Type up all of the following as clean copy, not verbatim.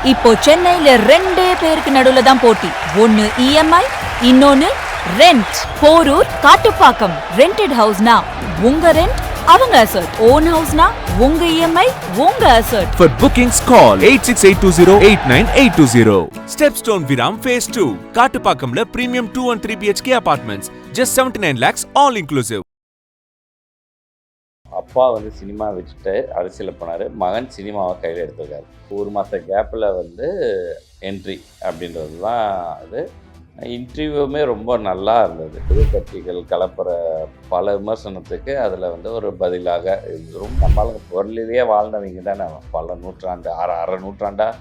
இப்போ சென்னையில ரெண்டே பேருக்கு நடுவுல தான் போட்டி. ஒன்னு இஎம்ஐ, இன்னொன்னு ரெண்ட். போரூர், காட்டுப்பாக்கம். ரெண்டட் ஹவுஸ்னா உங்க ரெண்ட், அவங்க அசர்ட். ஓன் ஹவுஸ்னா உங்க இஎம்ஐ, உங்க assert. For bookings call 8682089820. Stepstone Viram Phase 2. காட்டுப்பாக்கம்ல premium 2 and 3 BHK apartments. Just 79 lakhs all inclusive. அப்பா வந்து சினிமா வச்சுட்டு அரசியலில் போனார். மகன் சினிமாவை கையில் எடுத்திருக்காரு. ஒரு மாத கேப்பில் வந்து என்ட்ரி அப்படின்றது தான் அது. இன்டர்வியூவுமே ரொம்ப நல்லா இருந்தது. எதிர்கட்சிகள் கலப்புற பல விமர்சனத்துக்கு அதில் வந்து ஒரு பதிலாக ரொம்ப நம்மளுக்கு பொருளிலேயே வாழ்ந்தவங்க தானே. பல நூற்றாண்டு அரை நூற்றாண்டாக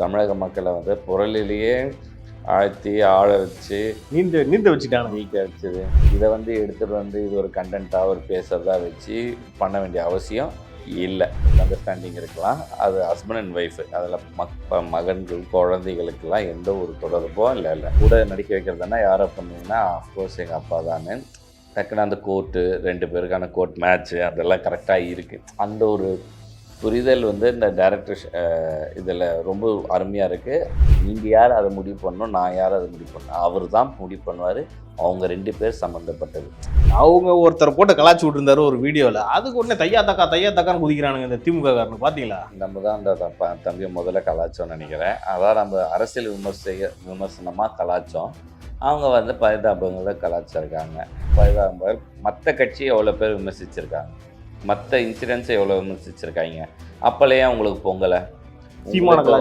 தமிழக மக்களை வந்து பொருளிலேயே ஆழ்த்தி ஆழ வச்சு நீந்த வச்சுட்டாங்க. நீக்க வச்சது. இதை வந்து எடுத்துகிட்டு வந்து இது ஒரு கண்டென்ட்டாக ஒரு பேசுகிறதா வச்சு பண்ண வேண்டிய அவசியம் இல்லை. அண்டர்ஸ்டாண்டிங் இருக்கலாம். அது ஹஸ்பண்ட் அண்ட் ஒய்ஃபு, அதில் மகன்கள் குழந்தைகளுக்கெல்லாம் எந்த ஒரு தொடர்பும் இல்லை. கூட நடிக்க வைக்கிறதுனா யாரை பண்ணுவீங்கன்னா அஃப்கோர்ஸ் எங்கள் அப்பா தானே. டக்குன்னு அந்த கோர்ட்டு 2 பேருக்கான கோர்ட் மேட்ச்சு அதெல்லாம் கரெக்டாக இருக்குது. அந்த ஒரு புரிதல் வந்து இந்த டைரக்டர் இதில் ரொம்ப அருமையாக இருக்குது. நீங்கள் யார் அதை முடிவு பண்ணணும், நான் யார் அதை முடிவு பண்ணணும், அவர் தான் முடிவு பண்ணுவார். அவங்க 2 பேர் சம்மந்தப்பட்டது. அவங்க ஒருத்தர் போட்டு கலாச்சி விட்டுருந்தாரு ஒரு வீடியோவில். அதுக்கு உடனே தையா தக்கான்னு குதிக்கிறானுங்க இந்த திமுக காரனு. பார்த்தீங்களா? நம்ம தான் அந்த தம்பியை முதல்ல கலாச்சோன்னு நினைக்கிறேன். அதான் நம்ம அரசியல் விமர்சனமாக கலாச்சோம். அவங்க வந்து பரிதாபங்களை கலாச்சிருக்காங்க. பரிதாபங்கள் மற்ற கட்சியை எவ்வளோ பேர் விமர்சிச்சிருக்காங்க, மற்ற இன்சிடென்ட்ஸை எவ்வளோ விமர்சிச்சிருக்காங்க. அப்போலையே உங்களுக்கு பொங்கலை உங்களுக்கு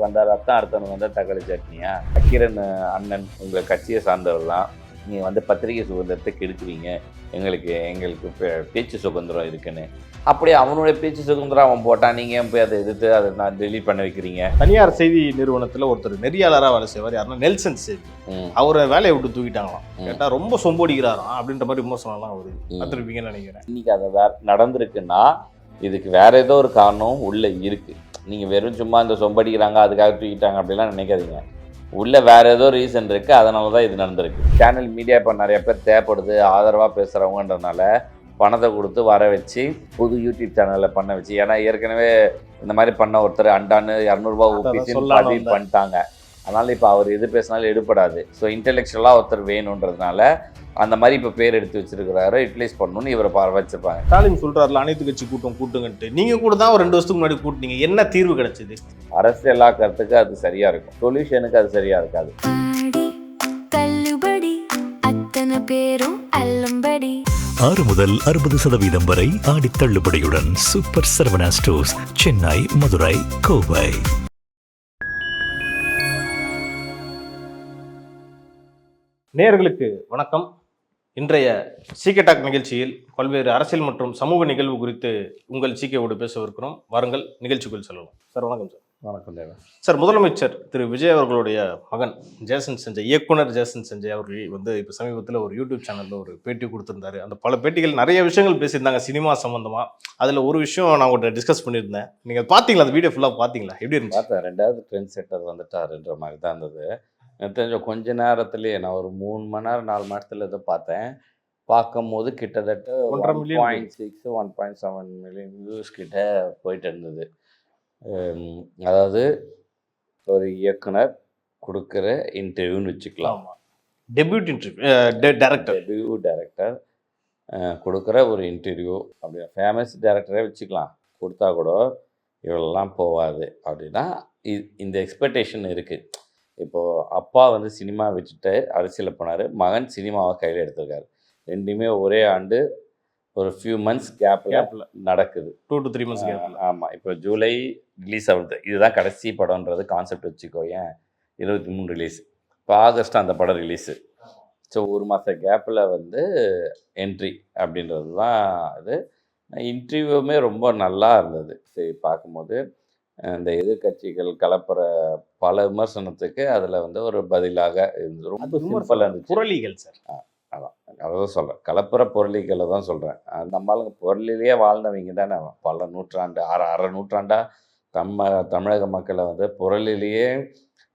வந்தால் ரத்தம், அடுத்தவனுக்கு வந்தால் தக்காளி சட்னியா? அக்கிரன் அண்ணன் உங்கள் கட்சியை சார்ந்தவர்லாம் நீங்கள் வந்து பத்திரிகை சுதந்திரத்தை கெடுக்குவீங்க, எங்களுக்கு பேச்சு சுதந்திரம் இருக்குன்னு. அப்படியே அவனுடைய பேச்சு சுதந்திரம் அவன் போட்டான், நீங்கள் ஏன் போய் அதை எதிர்த்து அதை நான் டெலீட் பண்ண வைக்கிறீங்க? தனியார் செய்தி நிறுவனத்தில் ஒருத்தர் நெறியாளராக வேலை செய்வார். யாருன்னா நெல்சன் செய்தி. அவரை வேலையை விட்டு தூக்கிட்டாங்களாம். கேட்டால் ரொம்ப சொம்போடிக்கிறாராம் அப்படின்ற மாதிரி விமர்சனம்லாம் வருது. பார்த்துருப்பீங்கன்னு நினைக்கிறேன். இன்னைக்கு அதை நடந்திருக்குன்னா இதுக்கு வேற ஏதோ ஒரு காரணம் உள்ளே இருக்குது. நீங்கள் வெறும் சும்மா இந்த சொம்படிக்கிறாங்க அதுக்காக தூக்கிட்டாங்க அப்படிலாம் நினைக்காதீங்க. உள்ளே வேறு ஏதோ ரீசன் இருக்குது, அதனால தான் இது நடந்திருக்கு. சேனல் மீடியா இப்போ நிறைய பேர் தேவைப்படுது, ஆதரவாக பேசுகிறவங்கன்றதுனால பணத்தை கொடுத்து வர வச்சு புது யூடியூப் சேனலில் பண்ண வச்சு. ஏன்னா ஏற்கனவே இந்த மாதிரி பண்ண ஒருத்தர் அண்டான்னு 200 ஊப்பிச்சு பண்ணிட்டாங்க. அதனால் இப்போ அவர் எது பேசினாலும் எடுப்படாது. ஸோ இன்டெலெக்சுவலாக ஒருத்தர் வேணுன்றதுனால அந்த மாதிரி இப்போ பேர் எடுத்து வச்சிருக்கிறாரு. யூட்டிலைஸ் பண்ணணும்னு இவரை வச்சிருப்பாங்க. ஸ்டாலின் சொல்கிறாருல அனைத்து கட்சி கூட்டுங்கன்ட்டு. நீங்கள் கூட தான் ஒரு 2 வருஷத்துக்கு முன்னாடி கூட்டினீங்க. என்ன தீர்வு கிடைச்சது? அரசியலாக்கிறதுக்கு அது சரியாக இருக்கும், சொல்யூஷனுக்கு அது சரியாக இருக்காது. 6 முதல் 60% வரை ஆடி தள்ளுபடியுடன் சூப்பர் சரவணா ஸ்டோர்ஸ், சென்னை, மதுரை, கோவை. நேயர்களுக்கு வணக்கம். இன்றைய சீகே டாக் நிகழ்ச்சியில் பல்வேறு அரசியல் மற்றும் சமூக நிகழ்வு குறித்து உங்கள் சீகேவோடு பேசவிருக்கிறோம். வாருங்கள் நிகழ்ச்சிக்குள் செல்லலாம். சார் வணக்கம். சார் வணக்கம் தேவா. சார், முதலமைச்சர் திரு விஜய் அவர்களுடைய மகன் ஜேசன் சஞ்சய், இயக்குனர் ஜேசன் சஞ்சய் அவர்கள் வந்து இப்போ சமீபத்தில் ஒரு யூடியூப் சேனலில் ஒரு பேட்டி கொடுத்துருந்தாரு. அந்த பல பேட்டிகள் நிறைய விஷயங்கள் பேசியிருந்தாங்க சினிமா சம்மந்தமாக. அதில் ஒரு விஷயம் நான் உங்கள்கிட்ட டிஸ்கஸ் பண்ணியிருந்தேன். நீங்கள் பார்த்தீங்களா? அந்த வீடியோ ஃபுல்லாக பார்த்தீங்களா? எப்படி இருந்துச்சு? பார்த்தேன். 2வது ட்ரெண்ட் செட்டர் வந்துட்டாருன்ற மாதிரி தான் இருந்தது. எனக்கு தெரிஞ்ச கொஞ்ச நேரத்துலேயே நான் ஒரு 3 மணி நேரம் 4 மணி நேரத்தில் இதை பார்த்தேன். பார்க்கும்போது கிட்டத்தட்ட 1.6 1.7 மில்லியன் வியூஸ் கிட்ட போயிட்டு இருந்தது. அதாவது ஒரு இயக்குனர் கொடுக்குற இன்டர்வியூன்னு வச்சுக்கலாம். டெபியூட் இன்டர்வியூ டைரக்டர் கொடுக்குற ஒரு இன்டர்வியூ. அப்படி ஃபேமஸ் டைரக்டரே வச்சுக்கலாம். கொடுத்தா கூட இவ்வளோலாம் போகாது அப்படின்னா இந்த எக்ஸ்பெக்டேஷன் இருக்குது. இப்போது அப்பா வந்து சினிமா வச்சுட்டு அரசியலில் போனார். மகன் சினிமாவை கையில் எடுத்திருக்காரு. 2மே ஒரே ஆண்டு ஒரு ஃபியூ மந்த்ஸ் கேப்பில் நடக்குது. 2 to 3 months கேப். ஆமாம். இப்போ ஜூலை ரிலீஸ் ஆகுது. இதுதான் கடைசி படம்ன்றது கான்செப்ட் வச்சுக்கோ. ஏன் 23 ரிலீஸ், இப்போ ஆகஸ்ட் அந்த படம் ரிலீஸு. ஸோ ஒரு மாத கேப்பில் வந்து என்ட்ரி அப்படின்றது தான் இது. இன்டர்வியூவுமே ரொம்ப நல்லா இருந்தது. சரி, பார்க்கும்போது இந்த எதிர்கட்சிகள் கலப்புற பல விமர்சனத்துக்கு அதில் வந்து ஒரு பதிலாக இருந்தது. ரொம்ப சிம்பிளாக இருந்துச்சு. புரளிகள் சார். அதான் சொல்கிறேன், கலப்புற பொருளிகளை தான் சொல்கிறேன். நம்மளுங்க பொருளிலேயே வாழ்ந்தவங்க தானே. பல நூற்றாண்டு அரை நூற்றாண்டாக தமிழக மக்களை வந்து பொருளிலேயே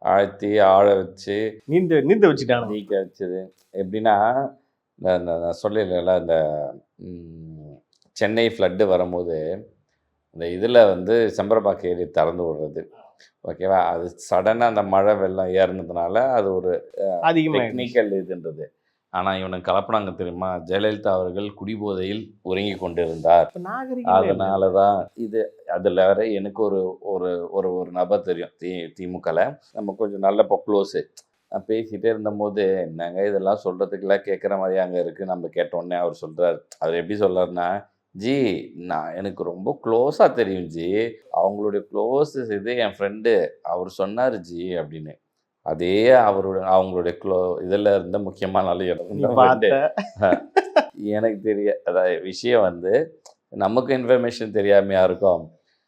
ஆழ்த்தி ஆழ வச்சு நீந்த வச்சுட்டாங்க. நீக்க வச்சது எப்படின்னா, இந்த சொல்லல இந்த சென்னை ஃப்ளட்டு வரும்போது இந்த இதில் வந்து செம்பரபாக்கு ஏரி திறந்து விடுறது, ஓகேவா? அது சடனாக அந்த மழை வெள்ளம் ஏறினதுனால அது ஒரு அதிகமாக டெக்னிக்கல் இதுன்றது. ஆனால் இவனுக்கு கலப்பனாங்க தெரியுமா? ஜெயலலிதா அவர்கள் குடிபோதையில் உறங்கி கொண்டிருந்தார். அதனால தான் இது. அதில் வேற எனக்கு ஒரு ஒரு ஒரு ஒரு நபர் தெரியும் திமுகவில். நம்ம கொஞ்சம் நல்ல க்ளோஸு. நான் பேசிகிட்டே இருந்தபோது என்னங்க இதெல்லாம் சொல்கிறதுக்கெல்லாம் கேட்குற மாதிரி அங்கே இருக்குது. நம்ம கேட்டோடனே அவர் சொல்கிறார். அவர் எப்படி சொல்கிறாருன்னா, ஜி நான் எனக்கு ரொம்ப க்ளோஸாக தெரியும் ஜி, அவங்களுடைய க்ளோஸ் இது என் ஃப்ரெண்டு அவர் சொன்னார் ஜி அப்படின்னு. அதே அவங்களுடைய இதில் இருந்த முக்கியமான இடம் எனக்கு தெரிய அதாவது விஷயம் வந்து நமக்கு இன்ஃபர்மேஷன் தெரியாமையா இருக்கும்.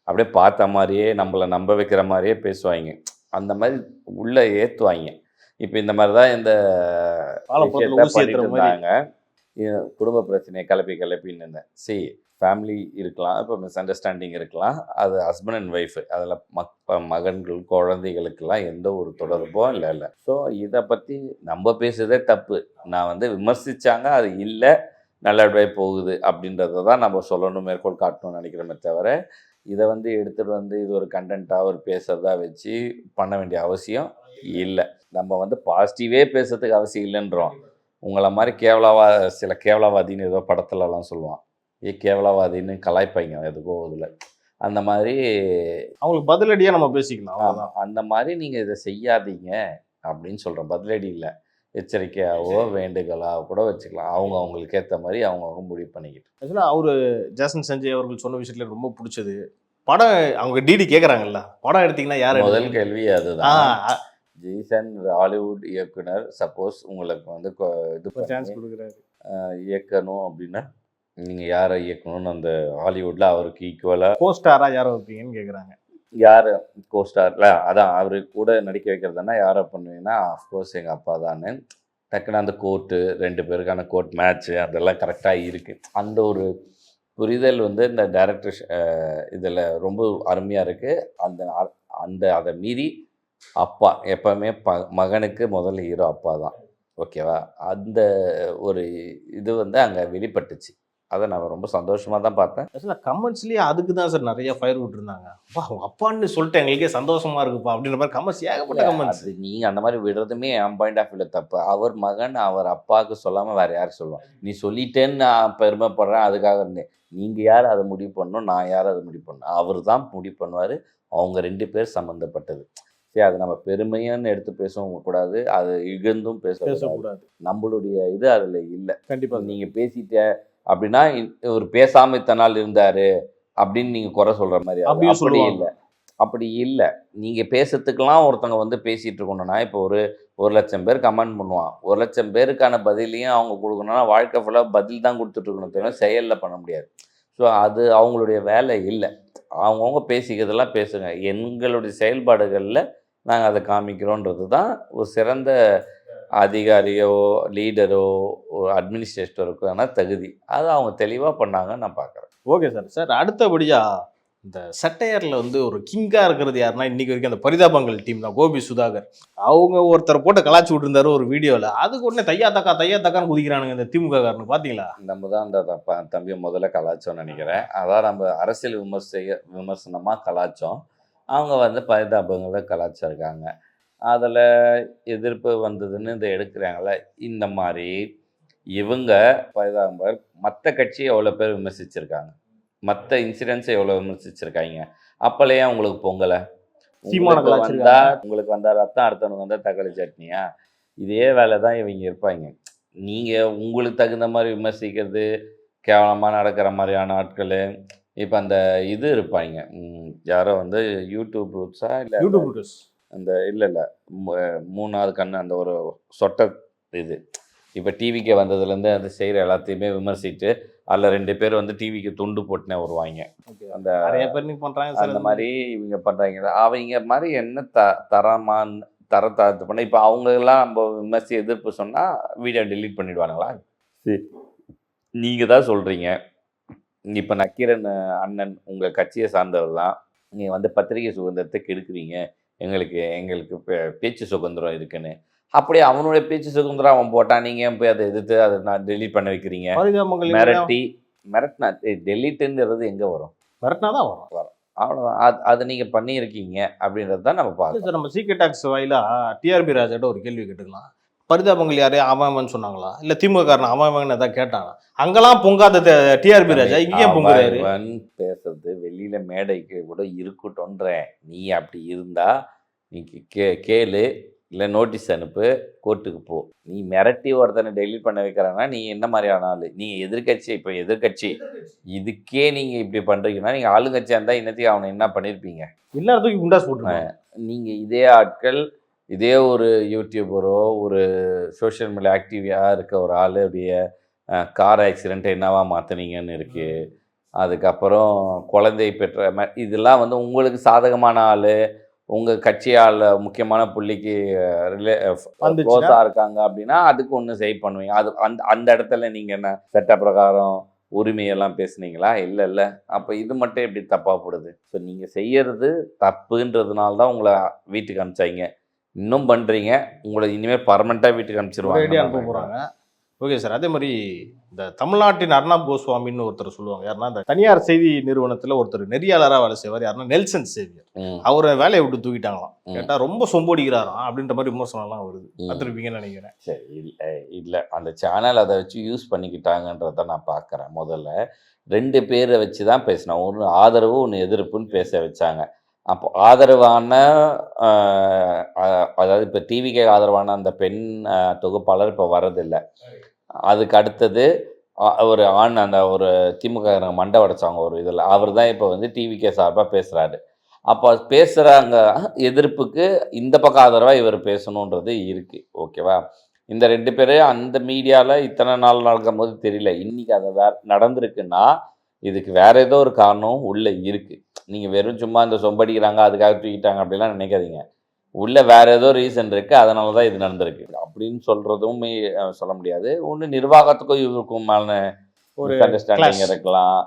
அப்படியே பார்த்த மாதிரியே நம்மளை நம்ப வைக்கிற மாதிரியே பேசுவாங்க. அந்த மாதிரி உள்ளே ஏற்றுவாங்க. இப்போ இந்த மாதிரி தான் இந்த பண்ணிட்டு இருந்தாங்க. குடும்ப பிரச்சனையை கிளப்பின்னு இருந்தேன். ஃபேமிலி இருக்கலாம், இப்போ மிஸ் அண்டர்ஸ்டாண்டிங் இருக்கலாம், அது ஹஸ்பண்ட் அண்ட் ஒய்ஃபு, அதில் மகன்கள் குழந்தைகளுக்கெல்லாம் எந்த ஒரு தொடர்பும் இல்லை. ஸோ இதை பற்றி நம்ம பேசுகிறதே தப்பு. நான் வந்து விமர்சித்தாங்க, அது இல்லை நல்லபடியாக போகுது அப்படின்றத தான் நம்ம சொல்லணும், மேற்கோள் காட்டணும்னு நினைக்கிறோமே தவிர இதை வந்து எடுத்துகிட்டு வந்து இது ஒரு கண்டென்ட்டாக ஒரு பேசுகிறதா வச்சு பண்ண வேண்டிய அவசியம் இல்லை. நம்ம வந்து பாசிட்டிவே பேசுறதுக்கு அவசியம் இல்லைன்றோம். உங்களை மாதிரி சில கேவலவாதின்னு ஏதோ படத்துலலாம் சொல்லுவான், கேவலவாதின்னு கலாய்ப்பாங்க எதுக்கோ இதில். அந்த மாதிரி அவங்களுக்கு பதிலடியாக நம்ம பேசிக்கலாம். அந்த மாதிரி நீங்கள் இதை செய்யாதீங்க அப்படின்னு சொல்கிறோம். பதிலடி இல்லை, எச்சரிக்கையாகவோ வேண்டுகளாக கூட வச்சுக்கலாம். அவங்களுக்கு ஏற்ற மாதிரி அவங்க முடிவு பண்ணிக்கிட்டு. ஆக்சுவலாக அவர் ஜேசன் சஞ்சய் அவர்கள் சொன்ன விஷயத்தில் ரொம்ப பிடிச்சது படம். அவங்க டிடி கேட்குறாங்கல்ல, படம் எடுத்தீங்கன்னா யார்? முதல் கேள்வி அதுதான். ஜெய்சன் ஹாலிவுட் இயக்குனர், சப்போஸ் உங்களுக்கு வந்து இது சான்ஸ் கொடுக்குறாரு இயக்கணும் அப்படின்னா நீங்கள் யாரை இயக்கணும்னு அந்த ஹாலிவுட்டில் அவருக்கு ஈக்குவலாக கோஸ்டாராக யாரை வைப்பீங்கன்னு கேட்குறாங்க. யார் கோஸ்டாரில் அதான் அவரு கூட நடிக்க வைக்கிறதுனா யாரை பண்ணுவீங்கன்னா அஃப்கோர்ஸ் எங்கள் அப்பா தானே. டக்குன்னு அந்த கோர்ட்டு 2 பேருக்கான கோர்ட் மேட்ச்சு அதெல்லாம் கரெக்டாக இருக்குது. அந்த ஒரு புரிதல் வந்து இந்த டைரக்டர் இதில் ரொம்ப அருமையாக இருக்குது. அதை மீறி அப்பா எப்போவுமே மகனுக்கு முதல் ஹீரோ அப்பா தான். ஓகேவா? அந்த ஒரு இது வந்து அங்கே வெளிப்பட்டுச்சு. அதை நான் ரொம்ப சந்தோஷமாக தான் பார்த்தேன். ஆக்சுவலாக கமெண்ட்ஸ்லேயே அதுக்கு தான் சார் நிறைய ஃபயர் விட்டுருந்தாங்க. அப்பா அவங்க அப்பான்னு சொல்லிட்டு எங்களுக்கே சந்தோஷமாக இருக்குப்பா அப்படின்ற மாதிரி கமெண்ட்ஸ் ஏகப்பட்ட கமெண்ட்ஸ். நீங்கள் அந்த மாதிரி விடுறதுமே என் பாயிண்ட் ஆஃப் வியூவில் தப்பு. அவர் மகன் அவர் அப்பாவுக்கு சொல்லாமல் வேறு யாருக்கு சொல்லுவான்? நீ சொல்லிட்டேன்னு நான் பெருமைப்படுறேன் அதுக்காக இருந்தேன். நீங்கள் யார் அதை முடிவு பண்ணணும், நான் யார் அதை முடிவு பண்ணணும்? அவர் தான் முடிவு பண்ணுவார். அவங்க 2 பேர் சம்மந்தப்பட்டது. சரி, அது நம்ம பெருமையான்னு எடுத்து பேசவும் கூடாது, அது இகழ்ந்தும் பேசக்கூடாது. நம்மளுடைய இது அதில் இல்லை. கண்டிப்பாக நீங்கள் பேசிட்ட அப்படின்னா ஒரு பேசாமல் இத்தனை நாள் இருந்தார் அப்படின்னு நீங்கள் குறை சொல்கிற மாதிரி அப்படி இல்லை. அப்படி இல்லை. நீங்கள் பேசுறதுக்கெல்லாம் ஒருத்தவங்க வந்து பேசிகிட்டு இருக்கணும்னா, இப்போ ஒரு லட்சம் பேர் கமெண்ட் பண்ணுவான். 1 லட்சம் பேருக்கான பதிலையும் அவங்க கொடுக்கணும்னா வாழ்க்கை ஃபுல்லாக பதில் தான் கொடுத்துட்ருக்கணும், தெரியும், செயலில் பண்ண முடியாது. ஸோ அது அவங்களுடைய வேலை இல்லை. அவங்கவுங்க பேசிக்கிறதெல்லாம் பேசுங்க. எங்களுடைய செயல்பாடுகளில் நாங்கள் அதை காமிக்கிறோன்றது தான் ஒரு சிறந்த அதிகாரியோ லீடரோ அட்மினிஸ்ட்ரேட்டருக்கான தகுதி. அது அவங்க தெளிவாக பண்ணாங்கன்னு நான் பார்க்குறேன். Okay sir. அடுத்தபடியாக இந்த சட்டையரில் வந்து ஒரு கிங்காக இருக்கிறது யாருன்னா இன்றைக்கி வரைக்கும் அந்த பரிதாபங்கள் டீம் தான். கோபி சுதாகர் அவங்க ஒருத்தர் போட்டு கலாச்சி விட்டுருந்தாரு ஒரு வீடியோவில். அதுக்கு உடனே தையா தக்கான்னு குதிக்கிறானுங்க இந்த திமுக காரனு. பார்த்தீங்களா? நம்ம தான் அந்த தம்பியை முதல்ல கலாச்சோன்னு நினைக்கிறேன். அதான் நம்ம அரசியல் விமர்சனமாக கலாச்சோம். அவங்க வந்து பரிதாபங்களை கலாச்சிருக்காங்க. அதில் எதிர்ப்பு வந்ததுன்னு இதை எடுக்கிறாங்களே. இந்த மாதிரி இவங்க பரிதாபங்கள் மற்ற கட்சியை எவ்வளோ பேர் விமர்சிச்சிருக்காங்க, மற்ற இன்சிடென்ட்ஸை எவ்வளோ விமர்சிச்சிருக்காங்க. அப்போலையே உங்களுக்கு பொங்கலை உங்களுக்கு வந்தால் ரத்தம், அடுத்தவனுக்கு வந்தால் தக்காளி சட்னியா? இதே வேலை தான் இவங்க இருப்பாங்க. நீங்கள் உங்களுக்கு தகுந்த மாதிரி விமர்சிக்கிறது, கேவலமாக நடக்கிற மாதிரியான ஆட்கள். இப்போ அந்த இது இருப்பாங்க, யாரோ வந்து யூடியூப் ரூட்ஸா இல்லை யூடியூப் ரூட்ஸ் அந்த இல்லை 3வது கண்ணு அந்த ஒரு சொட்ட இது. இப்போ டிவிக்கு வந்ததுலேருந்து அது செய்கிற எல்லாத்தையுமே விமர்சிட்டு அதில் 2 பேர் வந்து டிவிக்கு துண்டு போட்டுனே வருவாங்க. அந்த நிறைய பேர் பண்ணுறாங்க. அந்த மாதிரி இவங்க பண்ணுறாங்க. அவங்க மாதிரி என்ன தரத்தாழ்த்து பண்ண. இப்போ அவங்கெல்லாம் நம்ம விமர்சி எதிர்ப்பு சொன்னால் வீடியோ டெலீட் பண்ணிவிடுவானுங்களா? சரி, நீங்கள் தான் சொல்கிறீங்க. இப்போ நக்கீரன் அண்ணன் உங்கள் கட்சியை சார்ந்தவர் தான். நீங்கள் வந்து பத்திரிகை சுதந்திரத்தை கெடுக்குறீங்க, எங்களுக்கு பேச்சு சுதந்திரம் இருக்குன்னு. அப்படியே அவனுடைய பேச்சு சுதந்திரம் அவன் போட்டான், நீங்கள் போய் அதை எதிர்த்து அதை நான் டெலீட் பண்ண வைக்கிறீங்க. மிரட்டினா டெலீட்டுங்கிறது எங்கே வரும்? மிரட்டினா தான் வரும். அவ்வளோதான். அது நீங்கள் பண்ணியிருக்கீங்க அப்படின்றது தான் நம்ம பார்க்கணும். சார், நம்ம சீக்கிரம் டாக்ஸ் வாயிலா டிஆர்பி ராஜாட்ட ஒரு கேள்வி கேட்டுக்கலாம். பரிதாபங்கள் யாரே அவன் சொன்னாங்களா, இல்ல திமுக காரன் அவன் ஏதாவது கேட்டானா? அங்கெல்லாம் பொங்காத டிஆர்பி ராஜா இங்கே பொங்குறாரு. அவன் பேசுறது வெளியில மேடைக்கு கூட இருக்கட்டும்ன்றேன். நீ அப்படி இருந்தா நீ கேளு, இல்லை நோட்டீஸ் அனுப்பு, கோர்ட்டுக்கு போ. நீ மிரட்டி ஒருத்தனை டெலிட் பண்ண வைக்கிறான்னா நீ என்ன மாதிரியான ஆள்? நீங்க எதிர்கட்சி, இப்போ எதிர்கட்சி இதுக்கே நீங்க இப்படி பண்றீங்கன்னா நீங்க ஆளுங்கட்சியா இருந்தா இன்னத்துக்கு அவனை என்ன பண்ணிருப்பீங்க? எல்லாத்துக்கும் குண்டாஸ் போட்டுருக்காங்க. நீங்க இதே ஆட்கள், இதே ஒரு யூடியூபரோ ஒரு சோஷியல் மீடியா ஆக்டிவாக இருக்க ஒரு ஆள் அப்படியே கார் ஆக்சிடென்ட் என்னவா மாற்றினீங்கன்னு இருக்குது. அதுக்கப்புறம் குழந்தை பெற்ற இதெல்லாம் வந்து உங்களுக்கு சாதகமான ஆள், உங்கள் கட்சியால் முக்கியமான புள்ளிக்கு க்ளோஸாக இருக்காங்க அப்படின்னா அதுக்கு ஒன்று செய் பண்ணுவீங்க. அது அந்த இடத்துல நீங்கள் என்ன சட்ட பிரகாரம் உரிமையெல்லாம் பேசுனீங்களா? இல்லை. அப்போ இது மட்டும் எப்படி தப்பாக போடுது? ஸோ நீங்கள் செய்யறது தப்புன்றதுனால தான் உங்களை வீட்டுக்கு அனுப்பிச்சாங்க. இன்னும் பண்ணுறீங்க. உங்களை இனிமேல் பர்மனெண்ட்டாக வீட்டுக்கு அனுப்பிச்சிருவாங்க, அனுப்ப போகிறாங்க. Okay sir. அதே மாதிரி இந்த தமிழ்நாட்டின் அர்ணாப் கோஸ்வாமின்னு ஒருத்தர் சொல்லுவாங்க. யாருன்னா இந்த தனியார் செய்தி நிறுவனத்தில் ஒருத்தர் நெறியாளராக வேலை செய்வார். யாருன்னா நெல்சன் சேவியர். அவரை வேலையை விட்டு தூக்கிட்டாங்களாம். கேட்டால் ரொம்ப சொம்போடிக்கிறாராம் அப்படின்ற மாதிரி விமர்சனம்லாம் வருது. பார்த்துருப்பீங்கன்னு நினைக்கிறேன். சரி, இல்லை அந்த சேனல் அதை வச்சு யூஸ் பண்ணிக்கிட்டாங்கன்றத நான் பார்க்குறேன். முதல்ல 2 பேரை வச்சு தான் பேசினேன். ஒன்று ஆதரவு, ஒன்று எதிர்ப்புன்னு பேச வச்சாங்க. அப்போ ஆதரவான அதாவது இப்போ டிவிக்கு ஆதரவான அந்த பெண் தொகுப்பாளர் இப்போ வர்றதில்லை. அதுக்கு அடுத்தது ஒரு ஆண், அந்த ஒரு திமுக மண்டை உடைச்சாங்க ஒரு இதில், அவர் தான் இப்போ வந்து டிவிகே சார்பாக பேசுகிறாரு. அப்போ பேசுகிறாங்க எதிர்ப்புக்கு இந்த பக்கம் ஆதரவாக இவர் பேசணுன்றது இருக்குது. ஓகேவா? இந்த 2 பேர் அந்த மீடியாவில் இத்தனை நாள் நடக்கும்போது தெரியல. இன்றைக்கி அதை நடந்திருக்குன்னா இதுக்கு வேற ஏதோ ஒரு காரணம் உள்ளே இருக்குது. நீங்கள் வெறும் சும்மா இந்த சொம்படிக்கிறாங்க அதுக்காக தூக்கிட்டாங்க அப்படிலாம் நினைக்காதீங்க. உள்ளே வேற ஏதோ ரீசன் இருக்குது, அதனால தான் இது நடந்திருக்கு அப்படின்னு சொல்கிறதும் சொல்ல முடியாது. ஒன்று நிர்வாகத்துக்கும் இவருக்குமான ஒரு அண்டர்ஸ்டாண்டிங் இருக்கலாம்.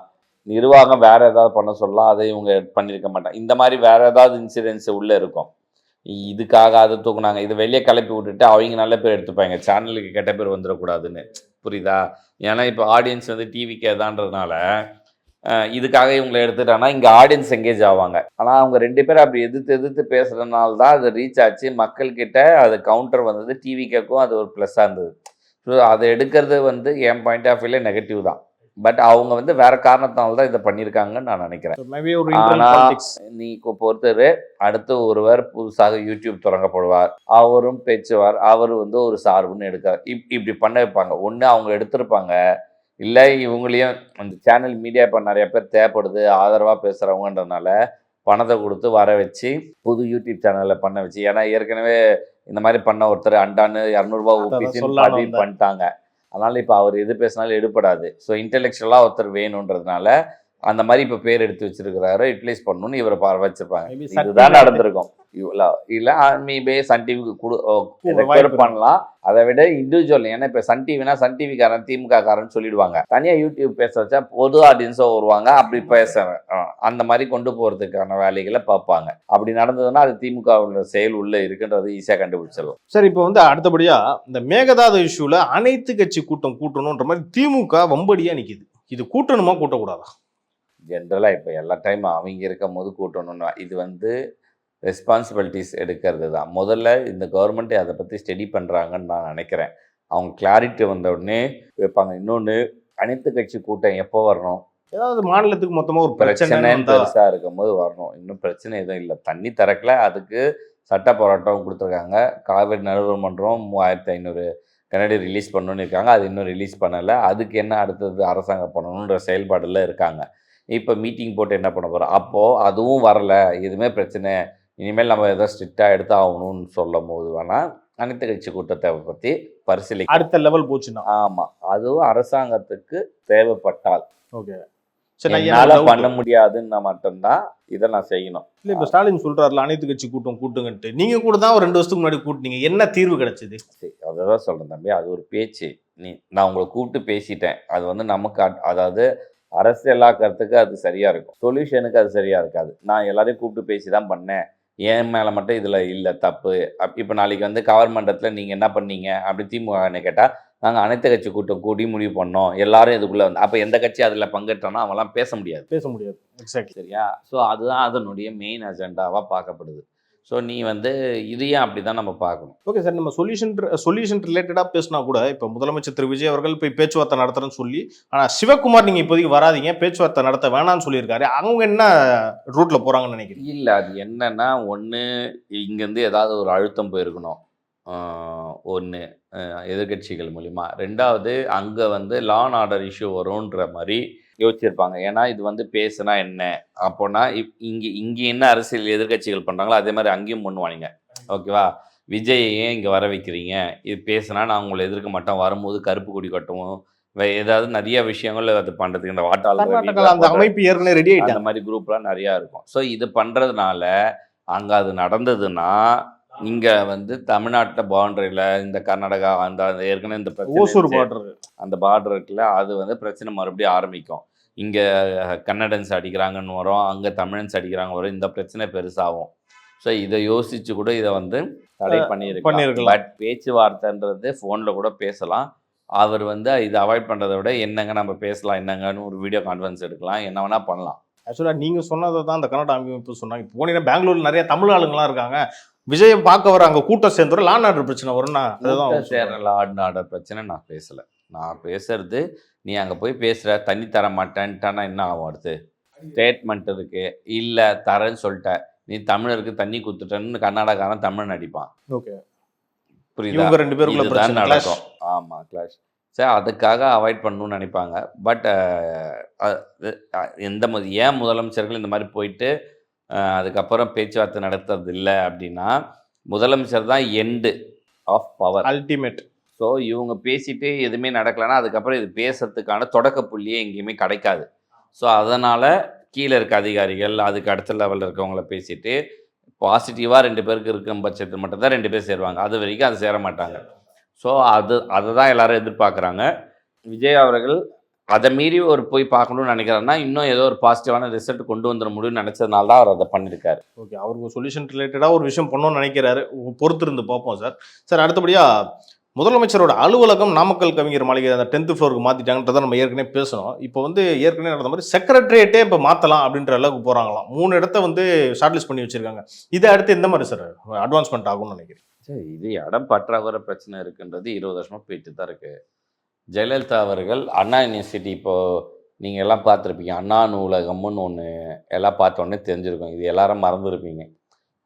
நிர்வாகம் வேற ஏதாவது பண்ண சொல்லலாம், அதை இவங்க பண்ணியிருக்க மாட்டாங்க. இந்த மாதிரி வேற ஏதாவது இன்சிடென்ட்ஸ் உள்ளே இருக்கும். இதுக்காக அதை தூக்குனாங்க, இது வெளியே கிளப்பி விட்டுட்டு அவங்க நல்ல பேர் எடுத்துப்பாங்க, சேனலுக்கு கெட்ட பேர் வந்துடக்கூடாதுன்னு. புரியுதா? ஏன்னா இப்போ ஆடியன்ஸ் வந்து டிவிக்கு தான்றதுனால இதுக்காக இவங்களை எடுத்துட்டாங்கன்னா இங்கே ஆடியன்ஸ் எங்கேஜ் ஆவாங்க. ஆனால் அவங்க 2 பேரும் அப்படி எதிர்த்து பேசுகிறதுனால தான் அது ரீச் ஆச்சு மக்கள்கிட்ட. அது கவுண்டர் வந்தது, டிவிக்கும் அது ஒரு ப்ளஸ்ஸாக இருந்தது. ஸோ அதை எடுக்கிறது வந்து என் பாயிண்ட் ஆஃப் வியூவில் நெகட்டிவ் தான். பட் அவங்க வந்து வேற காரணத்தினால தான் இதை பண்ணியிருக்காங்கன்னு நான் நினைக்கிறேன். ஆனால் நீ பொறுத்தவரை அடுத்து ஒருவர் புதுசாக யூடியூப் தொடங்கப்படுவார், அவரும் பேச்சுவார், அவர் வந்து ஒரு சார்புன்னு எடுக்கார். இப்படி பண்ண வைப்பாங்க. ஒன்று அவங்க எடுத்திருப்பாங்க, இல்லை இவங்களையும் அந்த சேனல் மீடியா இப்போ நிறைய பேர் தேவைப்படுது ஆதரவாக பேசுகிறவங்கன்றதுனால பணத்தை கொடுத்து வர வச்சு புது யூடியூப் சேனலில் பண்ண வச்சு. ஏன்னா ஏற்கனவே இந்த மாதிரி பண்ண ஒருத்தர் அண்டான்னு 200 ரூபா ஊப்பிச்சுன்னு பதிவு பண்ணிட்டாங்க. அதனால் இப்போ அவர் எது பேசினாலும் எடுப்படாது. ஸோ இன்டெலெக்சுவலாக ஒருத்தர் வேணுன்றதுனால அந்த மாதிரி இப்போ பேர் எடுத்து வச்சிருக்கிறாரு, யூட்டிலைஸ் பண்ணணும்னு இவரை வச்சிருப்பாங்க. இதுதான் நடந்திருக்கும். இல்லை மேபி சன் டிவிக்கு பண்ணலாம். அதை விட இண்டிவிஜுவல், ஏன்னா இப்போ சன் டிவினா சன் டிவிக்காரன் திமுக காரன் சொல்லிடுவாங்க. தனியாக யூடியூப் பேச வச்சா பொது ஆடியன்ஸோ வருவாங்க, அப்படி பேச அந்த மாதிரி கொண்டு போகிறதுக்கான வேலைகளை பார்ப்பாங்க. அப்படி நடந்ததுன்னா அது திமுக செயல் உள்ள இருக்குன்றது ஈஸியாக கண்டுபிடிச்சிடலாம். சார், இப்போ வந்து அடுத்தபடியாக இந்த மேகதாது இஷ்யூவில் அனைத்து கட்சி கூட்டம் கூட்டணுன்ற மாதிரி திமுக வம்படியாக நிற்கிது. இது கூட்டணுமா கூட்டக்கூடாதா? ஜென்ரலாக இப்போ எல்லா டைம் அவங்க இருக்கும் போது கூட்டணும்னா இது வந்து ரெஸ்பான்சிபிலிட்டிஸ் எடுக்கிறது தான். முதல்ல இந்த கவர்மெண்ட்டே அதை பற்றி ஸ்டடி பண்ணுறாங்கன்னு நான் நினைக்கிறேன். அவங்க கிளாரிட்டி வந்த உடனே வைப்பாங்க. இன்னொன்று, அனைத்து கட்சி கூட்டம் எப்போ வரணும்? ஏதாவது மாநிலத்துக்கு மொத்தமாக ஒரு பிரச்சனை பெருசாக இருக்கும்போது வரணும். இன்னும் பிரச்சனை எதுவும் இல்லை, தண்ணி திறக்கல, அதுக்கு சட்ட போராட்டம் கொடுத்துருக்காங்க. காவிரி நடுவர் மன்றம் 3500 கனடி ரிலீஸ் பண்ணணுன்னு இருக்காங்க, அது இன்னும் ரிலீஸ் பண்ணலை. அதுக்கு என்ன அடுத்தது அரசாங்கம் பண்ணணுன்ற செயல்பாடில் இருக்காங்க. இப்போ மீட்டிங் போட்டு என்ன பண்ண போகிறோம்? அப்போது அதுவும் வரலை, எதுவுமே பிரச்சனை, இனிமேல் நம்ம எதாவது ஸ்ட்ரிக்டாக எடுத்து ஆகணும்னு சொல்லும் போது வேணால் அனைத்து கட்சி கூட்டத்தை பற்றி பரிசீலிக்க அடுத்த லெவல் போச்சுன்னா. ஆமாம், அதுவும் அரசாங்கத்துக்கு தேவைப்பட்டால். ஓகே, என்னால் பண்ண முடியாதுன்னா மட்டும்தான் இதை நான் செய்யணும். இல்லை, இப்போ ஸ்டாலின் சொல்கிறாருல அனைத்து கட்சி கூட்டம் கூட்டுங்கன்ட்டு, நீங்கள் கூட தான் ஒரு 2 வருஷத்துக்கு முன்னாடி கூட்டினீங்க, என்ன தீர்வு கிடைச்சிது? சரி, அதை தான் சொல்கிறேன் தம்பி, அது ஒரு பேச்சு. நான் உங்களை கூப்பிட்டு பேசிட்டேன், அது வந்து நமக்கு அதாவது அரசியலாக்கிறதுக்கு அது சரியாக இருக்கும், சொல்யூஷனுக்கு அது சரியாக இருக்காது. நான் எல்லாரையும் கூப்பிட்டு பேசி தான் பண்ணேன், என் மேலே மட்டும் இதில் இல்லை தப்பு. இப்போ நாளைக்கு வந்து கவர்மெண்டத்தில் நீங்கள் என்ன பண்ணீங்க அப்படி திமுக கேட்டால் நாங்கள் அனைத்து கட்சி கூட்டம் கூடி முடிவு பண்ணோம், எல்லாரும் இதுக்குள்ளே வந்து அப்போ எந்த கட்சி அதில் பங்கேற்றானோ அவன்லாம் பேச முடியாது. எக்ஸாக்ட்லி. சரியா? ஸோ அதுதான் அதனுடைய மெயின் அஜெண்டாவாக பார்க்கப்படுது. ஸோ நீ வந்து இதையும் அப்படி தான் நம்ம பார்க்கணும். ஓகே சார், நம்ம சொல்யூஷன் ரிலேட்டடாக பேசினா கூட இப்போ முதலமைச்சர் திரு விஜய் அவர்கள் போய் பேச்சுவார்த்தை நடத்துறேன்னு சொல்லி, ஆனால் சிவகுமார் நீங்கள் இப்போதைக்கு வராதீங்க, பேச்சுவார்த்தை நடத்த வேணாம்னு சொல்லியிருக்காரு. அவங்க என்ன ரூட்டில் போகிறாங்கன்னு நினைக்கிறீங்க? இல்லை, அது என்னன்னா, ஒன்று இங்கேருந்து ஏதாவது ஒரு அழுத்தம் போயிருக்கணும், ஒன்று எதிர்கட்சிகள் மூலிமா. ரெண்டாவது அங்கே வந்து லா அண்ட் ஆர்டர் இஷ்யூ வரும்ன்ற மாதிரி யோசிச்சிருப்பாங்க. ஏன்னா இது வந்து பேசுனா என்ன அப்போனா இங்கே என்ன அரசியல் எதிர்கட்சிகள் பண்ணுறாங்களோ அதே மாதிரி அங்கேயும் பண்ணுவானுங்க. ஓகேவா? விஜயை ஏன் இங்கே வர வைக்கிறீங்க, இது பேசுனா நான் உங்களை எதிர்க்க மாட்டோம், வரும்போது கருப்பு கொடி கட்டவும் ஏதாவது நிறைய விஷயங்கள் அது பண்ணுறதுக்கு இந்த வாட்டாளர் அந்த அமைப்பு ஏற்கனவே ரெடி ஆகிட்டு அந்த மாதிரி குரூப்லாம் நிறையா இருக்கும். ஸோ இது பண்ணுறதுனால அங்கே அது நடந்ததுன்னா இங்கே வந்து தமிழ்நாட்டில் பவுண்டரியில் இந்த கர்நாடகா அந்த ஏற்கனவே இந்த ஓசூர் பார்டர் அந்த பார்டர் இருக்குல்ல, அது வந்து பிரச்சனை மறுபடியும் ஆரம்பிக்கும். இங்கே கன்னடன்ஸ் அடிக்கிறாங்கன்னு வரும், அங்கே தமிழன்ஸ் அடிக்கிறாங்க வரும், இந்த பிரச்சனை பெருசாகும். ஸோ இதை யோசிச்சு கூட இதை வந்து தடை பண்ணியிருக்கலாம். பட் பேச்சுவார்த்தைன்றது ஃபோனில் கூட பேசலாம். அவர் வந்து இதை அவாய்ட் பண்ணுறதை விட என்னங்க நம்ம பேசலாம், என்னங்கன்னு ஒரு வீடியோ கான்ஃபரன்ஸ் எடுக்கலாம், என்ன வேணால் பண்ணலாம். ஆக்சுவலாக நீங்கள் சொன்னதை தான் அந்த கன்னட அமைப்பு சொன்னாங்க. இப்போ போனீங்கன்னா பெங்களூரில் நிறைய தமிழ் ஆளுங்களாம் இருக்காங்க, விஜயம் பார்க்க வர அங்கே கூட்டம் சேர்ந்துடும், லா அண்ட் ஆர்டர் பிரச்சனை வரும்னா அதுதான் சேர்ற லா அண்ட் ஆர்டர் பிரச்சனை நான் பேசலை. நான் பேசுறது நீ அங்கே போய் பேசுகிற தண்ணி தர மாட்டேன்ட்டானா என்ன ஆகும்? அடுத்து ஸ்டேட்மெண்ட் இருக்கு, இல்லை தரேன்னு சொல்லிட்ட, நீ தமிழருக்கு தண்ணி கொடுத்துட்டேன்னு கர்நாடகாரன் தமிழ் நடிப்பான். ஓகே, புரியுதா? ரெண்டு பேருக்குள்ள நடக்கும். ஆமாம், கிளாஷ். சரி, அதுக்காக அவாய்ட் பண்ணணும்னு நினைப்பாங்க. பட் ஏன் முதலமைச்சர்கள் இந்த மாதிரி போயிட்டு அதுக்கப்புறம் பேச்சுவார்த்தை நடத்துறது இல்லை அப்படின்னா, முதலமைச்சர் தான் end of power, ultimate. So இவங்க பேசிட்டு எதுவுமே நடக்கலைன்னா அதுக்கப்புறம் இது பேசுறதுக்கான தொடக்க புள்ளியே எங்கேயுமே கிடைக்காது. ஸோ அதனால் கீழே இருக்க அதிகாரிகள் அதுக்கு அடுத்த லெவலில் இருக்கவங்கள பேசிட்டு பாசிட்டிவாக 2 பேருக்கு இருக்கும் பட்சத்தில் மட்டும்தான் 2 பேர் சேருவாங்க. அது வரைக்கும் அது சேர மாட்டாங்க. ஸோ அதை தான் எல்லாரும் எதிர்பார்க்குறாங்க. விஜய் அவர்கள் அதை மீறி ஒரு போய் பார்க்கணும்னு நினைக்கிறாருன்னா இன்னும் ஏதோ ஒரு பாசிட்டிவான ரிசல்ட் கொண்டு வந்துட முடியும்னு நினச்சதுனால தான் அவர் அதை பண்ணியிருக்காரு. ஓகே, அவருக்கு சொல்யூஷன் ரிலேட்டடாக ஒரு விஷயம் பண்ணணும்னு நினைக்கிறாரு. பொறுத்து இருந்து பார்ப்போம் சார். சார், அடுத்தபடியாக முதலமைச்சரோட அலுவலகம் நாமக்கல் கவிஞர் மாளிகை அந்த 10th ஃப்ளோருக்கு மாற்றிட்டாங்கன்றதை நம்ம ஏற்கனவே பேசணும். இப்போ வந்து ஏற்கனவே நடந்த மாதிரி செக்ரட்டரியேட்டே இப்போ மாற்றலாம் அப்படின்ற அளவுக்கு போகிறாங்களாம். 3 இடத்த வந்து ஷார்ட்லிஸ்ட் பண்ணி வச்சுருக்காங்க. இதை அடுத்து எந்த மாதிரி சார் அட்வான்ஸ்மெண்ட் ஆகும்னு நினைக்கிறேன்? சரி, இது இடம் பற்றாக்குறை பிரச்சனை இருக்குன்றது 20 வருஷமாக போயிட்டு தான் இருக்குது. ஜெயலலிதா அவர்கள் அண்ணா யூனிவர்சிட்டி, இப்போது நீங்கள் எல்லாம் பார்த்துருப்பீங்க, அண்ணா நூலகம்னு ஒன்று எல்லாம் பார்த்தோன்னே தெரிஞ்சிருக்கும். இது எல்லாரும் மறந்துருப்பீங்க.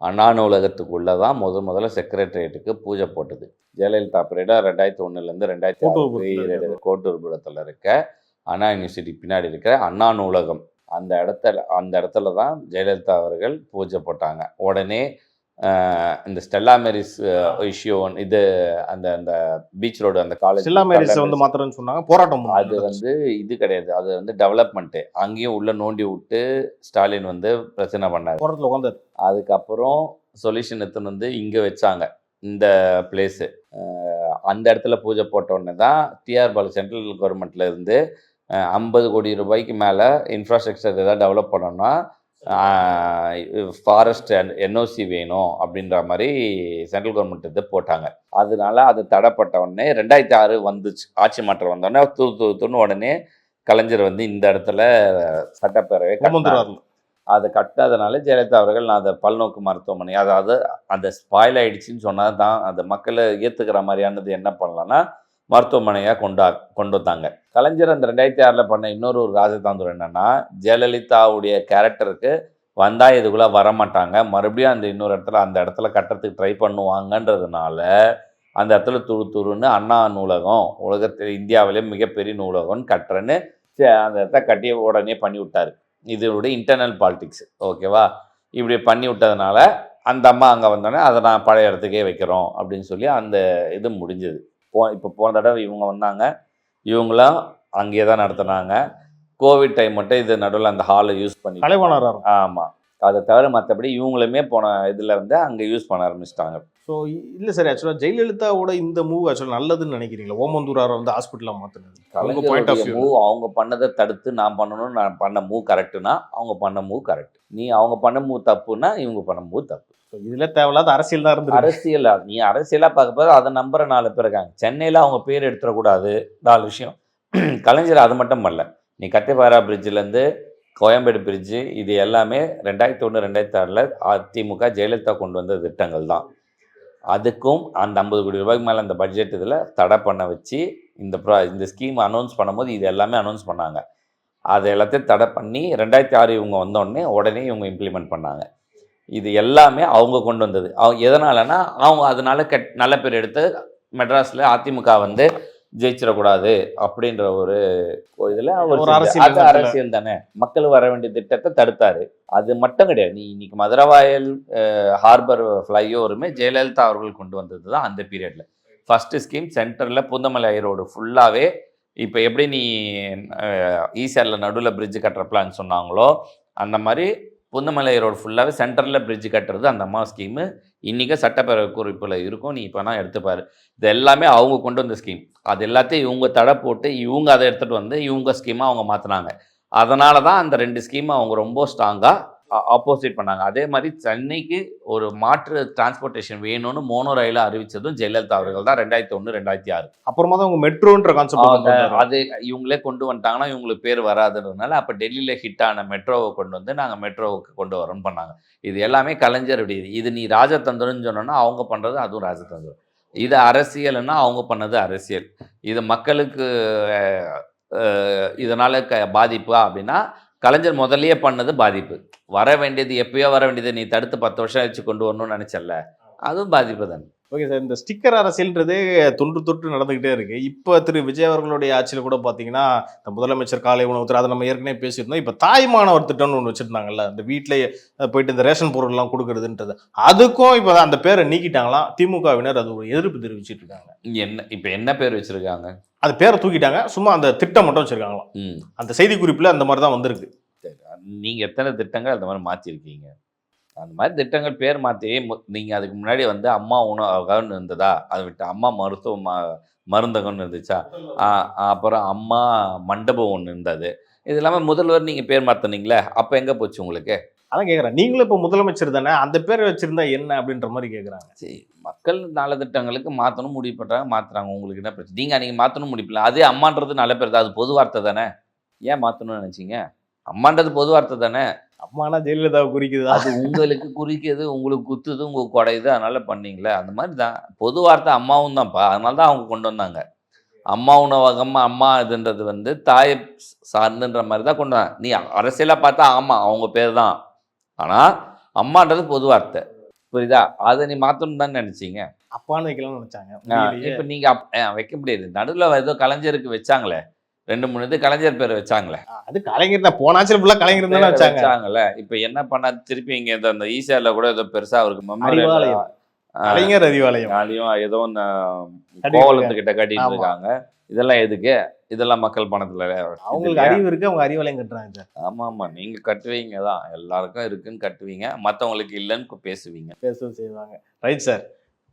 அண்ணா நூலகத்துக்குள்ளே தான் முதல்ல செக்ரட்டரியேட்டுக்கு பூஜை போட்டது. ஜெயலலிதா பீரியடாக 2001 2006 கோட்டூர்புரத்தில் இருக்க அண்ணா யூனிவர்சிட்டி பின்னாடி இருக்கிற அண்ணா நூலகம், அந்த இடத்துல தான் ஜெயலலிதா அவர்கள் பூஜை போட்டாங்க. உடனே இந்த ஸ்டெல்லா மேரிஸ் இஷ்யூ இது அந்த பீச் ரோடு அந்த காலேஜ் ஸ்டெல்லா மேரிஸ் வந்து மாத்திரன்னு சொன்னாங்க, போராட்டம். அது வந்து இது கிடையாது, அது வந்து டெவலப்மெண்ட்டு. அங்கேயும் உள்ள நோண்டி விட்டு ஸ்டாலின் வந்து பிரச்சனை பண்ணார். அதுக்கப்புறம் சொல்யூஷன் எடுத்துன்னு வந்து இங்கே வச்சாங்க இந்த பிளேஸு. அந்த இடத்துல பூஜை போட்ட உடனே தான் டிஆர் பாலு சென்ட்ரல் கவர்மெண்ட்ல இருந்து 50 கோடி ரூபாய்க்கு மேலே இன்ஃப்ராஸ்ட்ரக்சர் ஏதாவது டெவலப் பண்ணோம்னா ஃபாரஸ்ட் அண்ட் என்ஓசி வேணும் அப்படின்ற மாதிரி சென்ட்ரல் கவர்மெண்ட் இது போட்டாங்க. அதனால அது தடைப்பட்ட உடனே 2006 வந்துச்சு, ஆட்சி மாற்றம் வந்தோடனே தூன்னு உடனே கலைஞர் வந்து இந்த இடத்துல சட்டப்பேரவை கட்டினார். அதை கட்டாதனால ஜெயலலிதா அவர்கள் நான் அதை பல்நோக்கு மருத்துவமனை, அதாவது அந்த ஸ்பாயில் ஆயிடுச்சுன்னு சொன்னால் தான் அந்த மக்களை ஏற்றுக்கிற மாதிரியானது என்ன பண்ணலான்னா மருத்துவமனையாக கொண்டு வந்தாங்க. கலைஞர் அந்த 2006 பண்ண இன்னொரு ராஜதாந்திரம் என்னன்னா, ஜெயலலிதாவுடைய கேரக்டருக்கு வந்தால் இதுக்குள்ளே வரமாட்டாங்க, மறுபடியும் அந்த இன்னொரு இடத்துல அந்த இடத்துல கட்டுறதுக்கு ட்ரை பண்ணுவாங்கன்றதுனால அந்த இடத்துல துருன்னு அண்ணா நூலகம் உலகத்தில் இந்தியாவிலே மிகப்பெரிய நூலகம்னு கட்டுறேன்னு அந்த இடத்த கட்டி உடனே பண்ணி விட்டார். இதனுடைய இன்டர்னல் பாலிடிக்ஸ். ஓகேவா? இப்படி பண்ணி விட்டதுனால அந்த அம்மா அங்கே வந்தோடனே அதை நான் பழைய இடத்துக்கே வைக்கிறோம் அப்படின்னு சொல்லி அந்த இது முடிஞ்சது. இப்போ போன தடவை இவங்க வந்தாங்க, இவங்களாம் அங்கேயே தான் நடத்துனாங்க. கோவிட் டைம் மட்டும் இது நடுவில் அந்த ஹாலை யூஸ் பண்ணி. ஆமாம், அதை தவிர மற்றபடி இவங்களுமே போன இதில் வந்து அங்கே யூஸ் பண்ண ஆரம்பிச்சிட்டாங்க. ஸோ இல்லை சார், ஆக்சுவலாக ஜெயலலிதாவோட இந்த மூவ் ஆக்சுவலாக நல்லதுன்னு நினைக்கிறீங்களா? ஓமந்தூராரை வந்து ஹாஸ்பிட்டலாக மாற்றினது அவங்க பாயிண்ட் ஆஃப் கலைஞருடைய வியூ. மூவ் அவங்க பண்ணதை தடுத்து நான் பண்ணணும், நான் பண்ண மூவ் கரெக்டுனா அவங்க பண்ண மூவ் கரெக்ட், நீ அவங்க பண்ண மூவ் தப்புன்னா இவங்க பண்ண மூவ் தப்பு. இதில் தேவையில்லாத அரசியல் தான் இருந்தது. அரசியலா நீ அரசியலாக பார்க்க போது அதை நம்புற 4 பேர் இருக்காங்க. சென்னையில் அவங்க பேர் எடுத்துடக்கூடாது 4 விஷயம். கலைஞர் அது மட்டும் பண்ணல, நீ கட்டிப்பாரா பிரிட்ஜிலேருந்து கோயம்பேடு பிரிட்ஜு இது எல்லாமே 2001 2006 அதிமுக ஜெயலலிதா கொண்டு வந்த திட்டங்கள் தான். அதுக்கும் அந்த 50 கோடி ரூபாய்க்கு மேலே அந்த பட்ஜெட் இதில் தடை பண்ண வச்சு இந்த ஸ்கீம் அனௌன்ஸ் பண்ணும்போது இது எல்லாமே அனௌன்ஸ் பண்ணாங்க. அது எல்லாத்தையும் தடை பண்ணி 2006 இவங்க வந்தோடனே உடனே இவங்க இம்ப்ளிமெண்ட் பண்ணாங்க. இது எல்லாமே அவங்க கொண்டு வந்தது. எதனாலனா அவங்க அதனால நல்ல பேர் எடுத்து மெட்ராஸில் அதிமுக வந்து ஜெயிச்சிடக்கூடாது அப்படின்ற ஒரு இதில் ஒரு அரசியல் தானே. மக்கள் வர வேண்டிய திட்டத்தை தடுத்தாரு. அது மட்டும் கிடையாது, நீ இன்னைக்கு மதுரவாயல் ஹார்பர் ஃப்ளைஓவருமே ஜெயலலிதா அவர்கள் கொண்டு வந்தது தான் அந்த பீரியடில். ஃபஸ்ட்டு ஸ்கீம் சென்டரில் புந்தமலை ரோடு ஃபுல்லாகவே இப்போ எப்படி நீ ஈசிஆரில் நடுவில் பிரிட்ஜு கட்டுற பிளான் சொன்னாங்களோ அந்த மாதிரி புந்தமலை ரோடு ஃபுல்லாகவே சென்டரில் பிரிட்ஜு கட்டுறது அந்த அம்மா ஸ்கீமு இன்றைக்கும் சட்டப்பேரவை குறிப்பில் இருக்கும். நீ இப்போ நான் எடுத்துப்பார், இது எல்லாமே அவங்க கொண்டு வந்த ஸ்கீம். அது எல்லாத்தையும் இவங்க தடை போட்டு இவங்க அதை எடுத்துகிட்டு வந்து இவங்க ஸ்கீமாக அவங்க மாற்றினாங்க. அதனால தான் அந்த 2 ஸ்கீமை அவங்க ரொம்ப ஸ்ட்ராங்காக ஆப்போசிட் பண்ணாங்க. அதே மாதிரி சென்னைக்கு ஒரு மாற்று டிரான்ஸ்போர்ட்டேஷன் வேணும்னு மோனோ ரயிலை அறிவித்ததும் ஜெயலலிதா அவர்கள் தான் 2001 2006. அப்புறமா தான் அவங்க மெட்ரோன்ற கான்செப்ட் அது இவங்களே கொண்டு வந்துட்டாங்கன்னா இவங்களுக்கு பேர் வராதுன்றதுனால அப்போ டெல்லியில் ஹிட்டான மெட்ரோவை கொண்டு வந்து நாங்கள் மெட்ரோவுக்கு கொண்டு வரோன்னு பண்ணாங்க. இது எல்லாமே கலைஞர் இது நீ ராஜதந்திரம்னு சொன்னோன்னா அவங்க பண்ணுறது அதுவும் ராஜதந்திரம். இது அரசியல்னா அவங்க பண்ணது அரசியல். இது மக்களுக்கு இதனால் பாதிப்பா அப்படின்னா கலைஞர் முதல்லயே பண்ணது பாதிப்பு. வர வேண்டியது எப்பயோ வர வேண்டியது நீ தடுத்து 10 வருஷம் ஆச்சு கொண்டு வரணும்னு நினைச்சல, அதுவும் பாதிப்பு தானே. ஓகே சார், இந்த ஸ்டிக்கர் அரசியல்ன்றதே தொன்று நடந்துகிட்டே இருக்கு. இப்போ திரு விஜய் அவர்களுடைய ஆட்சியில் கூட பார்த்தீங்கன்னா இந்த முதலமைச்சர் காலை உணவு அதை நம்ம ஏற்கனவே பேசியிருந்தோம். இப்போ தாய்மானவர் திட்டம்னு ஒன்று வச்சுருந்தாங்கல்ல, இந்த வீட்டிலேயே போயிட்டு இந்த ரேஷன் பொருள்லாம் கொடுக்குறதுன்றது, அதுக்கும் இப்போ அந்த பேரை நீக்கிட்டாங்களாம். திமுகவினர் அது ஒரு எதிர்ப்பு தெரிவிச்சிட்டு இருக்காங்க. இப்போ என்ன பேர் வச்சிருக்காங்க? அது பேரை தூக்கிட்டாங்க, சும்மா அந்த திட்டம் மட்டும் வச்சிருக்காங்களாம். அந்த செய்தி குறிப்பில் அந்த மாதிரி தான் வந்திருக்கு. நீங்கள் எத்தனை திட்டங்கள் அந்த மாதிரி மாற்றிருக்கீங்க? அந்த மாதிரி திட்டங்கள் பேர் மாற்றி நீங்கள் அதுக்கு முன்னாடி வந்து அம்மா உணவகம்னு இருந்ததா, அதை விட்டு அம்மா மருந்தகம்னு இருந்துச்சா, அப்புறம் அம்மா மண்டபம் ஒன்று இருந்தது. இது இல்லாமல் முதல்வர் நீங்கள் பேர் மாற்றினீங்களே, அப்போ எங்கே போச்சு உங்களுக்கு? அதான் கேட்குறேன், நீங்களும் இப்போ முதலமைச்சர் தானே, அந்த பேரை வச்சிருந்தா என்ன அப்படின்ற மாதிரி கேட்குறாங்க. சரி, மக்கள் நல்ல திட்டங்களுக்கு மாற்றணும் முடிவு பண்ணுறாங்க, மாற்றுறாங்க. உங்களுக்கு என்ன பிரச்சனை? நீங்கள் அன்றைக்கி மாற்றணும் முடியல. அதே அம்மான்றது நல்ல பேர் தான், அது பொது வார்த்தை தானே. ஏன் மாற்றணும்னு நினச்சிங்க? அம்மான்றது பொது வார்த்தை தானே. அம்மானா ஜெயலலிதாவை குறிக்குதா? அது உங்களுக்கு குறிக்குது, உங்களுக்கு குத்துது, உங்களுக்கு குடையுது, அதனால பண்ணீங்களே. அந்த மாதிரி தான் பொது வார்த்தை அம்மாவும் தான்ப்பா. அதனால தான் அவங்க கொண்டு வந்தாங்க. அம்மா உணவகம், அம்மா இதுன்றது வந்து தாய் சார்ந்துன்ற மாதிரி தான் கொண்டு வந்தாங்க. நீ அரசியலாக பார்த்தா ஆமாம் அவங்க பேர் தான், ஆனால் அம்மான்றது பொது வார்த்தை, புரியுதா? அதை நீ மாற்றணும் தான் நினச்சிங்க. அப்பான்னு வைக்கலாம்னு நினச்சாங்க. இப்போ நீங்கள் வைக்க முடியாது. நடுவில் ஏதோ கலைஞருக்கு வச்சாங்களே, 2-3 இது கலைஞர் பேர் வச்சாங்களே. அது கலைஞர் தான், போனாச்சு ஃபுல்லாக கலைஞர் தானே வச்சாங்கல்ல. இப்போ என்ன பண்ணா திருப்பி இங்கே அந்த ஈசிஆரில் கூட ஏதோ பெருசாக அவருக்கு கலைஞர் அறிவாலயம் ஏதோ இந்த கோவலத்துக்கிட்ட கட்டிட்டு இருக்காங்க. இதெல்லாம் எதுக்கு? இதெல்லாம் மக்கள் பணத்தில் அவங்களுக்கு அறிவு இருக்கு, அவங்க அறிவாலயம் கட்டுறாங்க சார். ஆமாம், நீங்கள் கட்டுவீங்க தான், எல்லாருக்கும் இருக்குன்னு கட்டுவீங்க, மற்றவங்களுக்கு இல்லைன்னு பேசவும் செய்வாங்க. Right sir.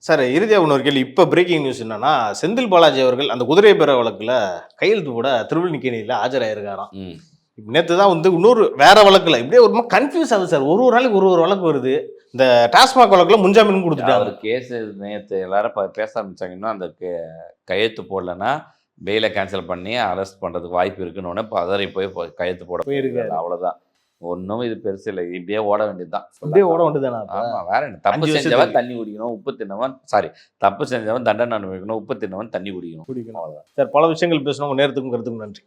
சார், இறுதியாக இன்னொரு கேள்வி. இப்போ பிரேக்கிங் நியூஸ் என்னன்னா, செந்தில் பாலாஜி அவர்கள் அந்த குதிரை பேர வழக்கில் கையெழுத்து போட திருவல்லிக்கேணியில் ஆஜராயிருக்காராம். நேற்று தான் வந்து இன்னொரு வேற வழக்கில் இப்படியே ஒரு மாதிரி கன்ஃபியூஸ் ஆகுது சார். ஒரு நாளைக்கு ஒரு வழக்கு வருது. இந்த டாஸ்மாக் வழக்கில் முன்ஜாமீன் கொடுத்துட்டாங்க. ஒரு கேஸ் நேற்று எல்லாரும் பேச ஆரம்பிச்சாங்க. இன்னும் அந்த கையெழுத்து போடலைன்னா பெயிலை கேன்சல் பண்ணி அரெஸ்ட் பண்ணுறதுக்கு வாய்ப்பு இருக்குன்னு உடனே பதறி போய் கையெழுத்து போட போயிருக்காரு. அவ்வளோதான், ஒன்றும் இது பெருசு இல்லை. இப்படியே ஓட வேண்டியதுதான். இப்படியே ஓட வேண்டியதானா? ஆமாம், வேற என்ன? தப்பு செஞ்சவன் தண்ணி குடிக்கணும், உப்பு தின்னவன் தப்பு செஞ்சவன் தண்டனை அனுபவிக்கணும், உப்பு தின்னவன் தண்ணி குடிக்கணும். அவ்வளோதான் சார். பல விஷயங்கள் பேசணும். நேரத்துக்கும் கருத்துக்கும் நன்றி.